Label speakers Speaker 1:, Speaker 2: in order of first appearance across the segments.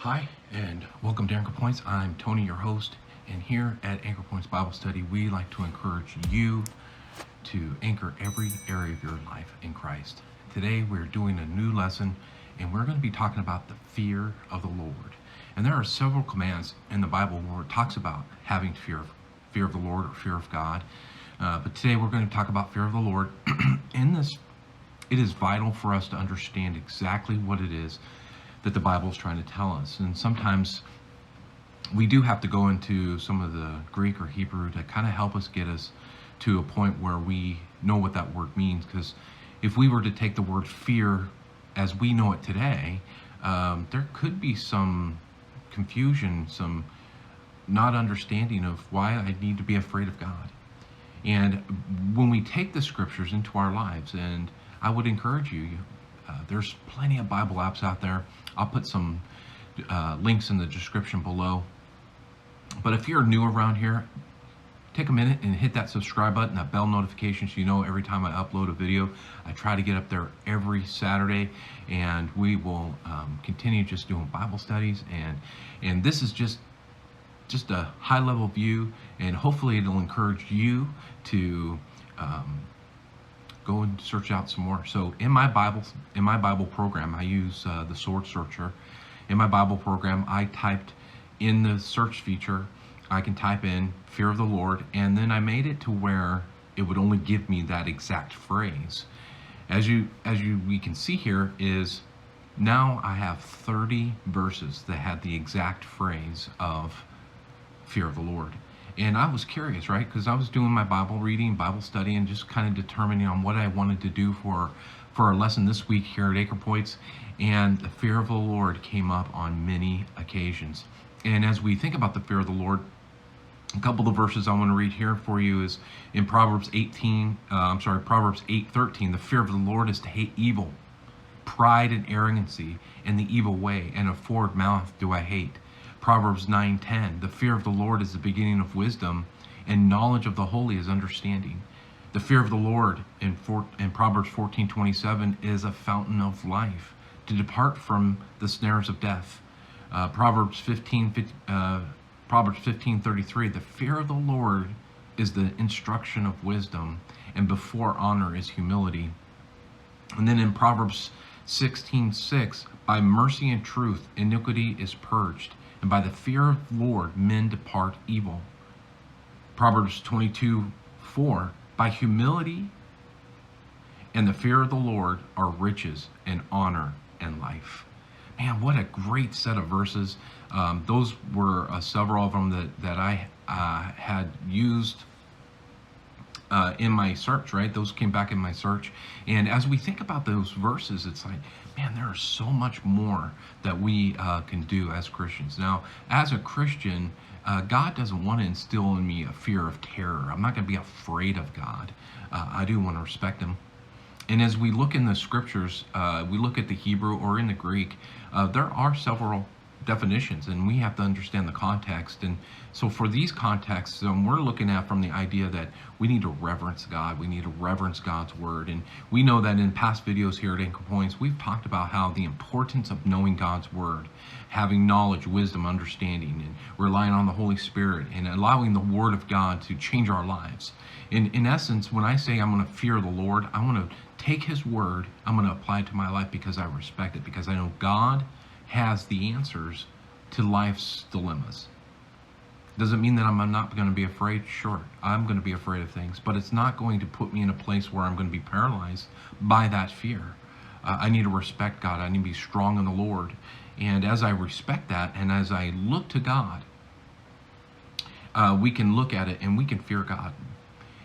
Speaker 1: Hi, and welcome to Anchor Points. I'm Tony, your host, and here at Anchor Points Bible Study, we like to encourage you to anchor every area of your life in Christ. Today, we're doing a new lesson, and we're going to be talking about the fear of the Lord. And there are several commands in the Bible where it talks about having fear of the Lord or fear of God. But today, we're going to talk about fear of the Lord. In this, it is vital for us to understand exactly what it is that the Bible is trying to tell us. And sometimes we do have to go into some of the Greek or Hebrew to kind of help us get us to a point where we know what that word means. Because if we were to take the word fear as we know it today, there could be some confusion, some not understanding of why I need to be afraid of God. And when we take the scriptures into our lives, and I would encourage you, there's plenty of Bible apps out there. I'll put some links in the description below. But if you're new around here, take a minute and hit that subscribe button, that bell notification, so you know every time I upload a video. I try to get up there every Saturday, and we will continue just doing Bible studies. And this is just a high-level view, and hopefully it'll encourage you to go and search out some more. So in my Bible program, I use the Sword Searcher. In my Bible program, I typed in the search feature, I can type in fear of the Lord, and then I made it to where it would only give me that exact phrase. As we can see here is now I have 30 verses that had the exact phrase of fear of the Lord. And I was curious, right? Because I was doing my Bible reading, Bible study, and just kind of determining on what I wanted to do for our lesson this week here at Anchor Points. And the fear of the Lord came up on many occasions. And as we think about the fear of the Lord, a couple of verses I want to read here for you is in Proverbs 8:13. The fear of the Lord is to hate evil, pride and arrogancy, and the evil way, and a forward mouth do I hate. Proverbs 9:10, the fear of the Lord is the beginning of wisdom, and knowledge of the holy is understanding. The fear of the Lord in Proverbs 14:27 is a fountain of life, to depart from the snares of death. Proverbs 15:33, the fear of the Lord is the instruction of wisdom, and before honor is humility. And then in Proverbs 16:6, by mercy and truth iniquity is purged, and by the fear of the Lord men depart evil. Proverbs 22:4, by humility and the fear of the Lord are riches and honor and life. Man, what a great set of verses. Those were several of them that I had used in my search, right? Those came back in my search. And as we think about those verses, it's like, man, there is so much more that we can do as Christians. Now, as a Christian, God doesn't want to instill in me a fear of terror. I'm not going to be afraid of God. I do want to respect him. And as we look in the scriptures, we look at the Hebrew or in the Greek, there are several definitions, and we have to understand the context. And so for these contexts, we're looking at from the idea that we need to reverence God. We need to reverence God's word. And we know that in past videos here at Anchor Points, we've talked about how the importance of knowing God's word, having knowledge, wisdom, understanding, and relying on the Holy Spirit, and allowing the word of God to change our lives. In essence, when I say I'm going to fear the Lord, I want to take his word, I'm going to apply it to my life because I respect it, because I know God has the answers to life's dilemmas. Does it mean that I'm not going to be afraid? Sure, I'm going to be afraid of things, but it's not going to put me in a place where I'm going to be paralyzed by that fear. I need to respect God. I need to be strong in the Lord. And as I respect that, and as I look to God, we can look at it and we can fear God.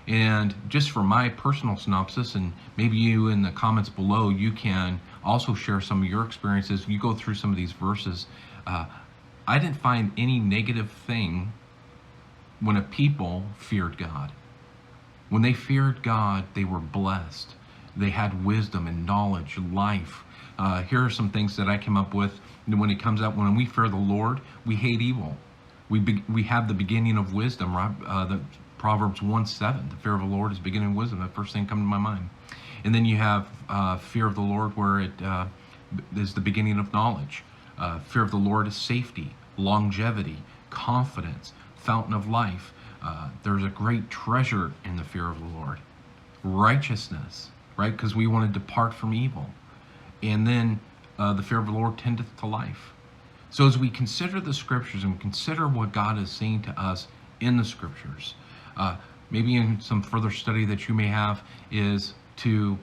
Speaker 1: And just for my personal synopsis, and maybe you in the comments below, you can also share some of your experiences. You go through some of these verses. I didn't find any negative thing when a people feared God. When they feared God, they were blessed. They had wisdom and knowledge, life. Here are some things that I came up with when it comes out. When we fear the Lord, we hate evil. We have the beginning of wisdom, right? The Proverbs 1:7, the fear of the Lord is the beginning of wisdom. The first thing coming to my mind. And then you have fear of the Lord, where it is the beginning of knowledge. Fear of the Lord is safety, longevity, confidence, fountain of life. There's a great treasure in the fear of the Lord. Righteousness, right? Because we want to depart from evil. And then the fear of the Lord tendeth to life. So as we consider the scriptures and consider what God is saying to us in the scriptures, maybe in some further study that you may have is to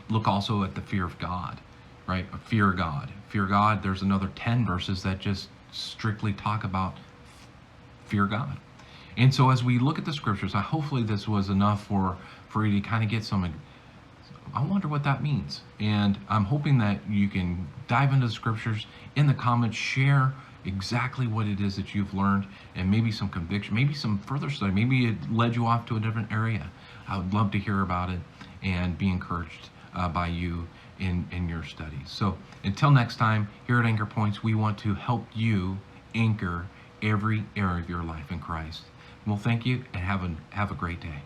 Speaker 1: look also at the fear of God, right? Fear God. Fear God, there's another 10 verses that just strictly talk about fear God. And so as we look at the scriptures, hopefully this was enough for you to kind of get some, I wonder what that means. And I'm hoping that you can dive into the scriptures in the comments, share exactly what it is that you've learned, and maybe some conviction, maybe some further study, maybe it led you off to a different area. I would love to hear about it and be encouraged by you in your studies. So until next time, here at Anchor Points, we want to help you anchor every area of your life in Christ. Well, thank you, and have a great day.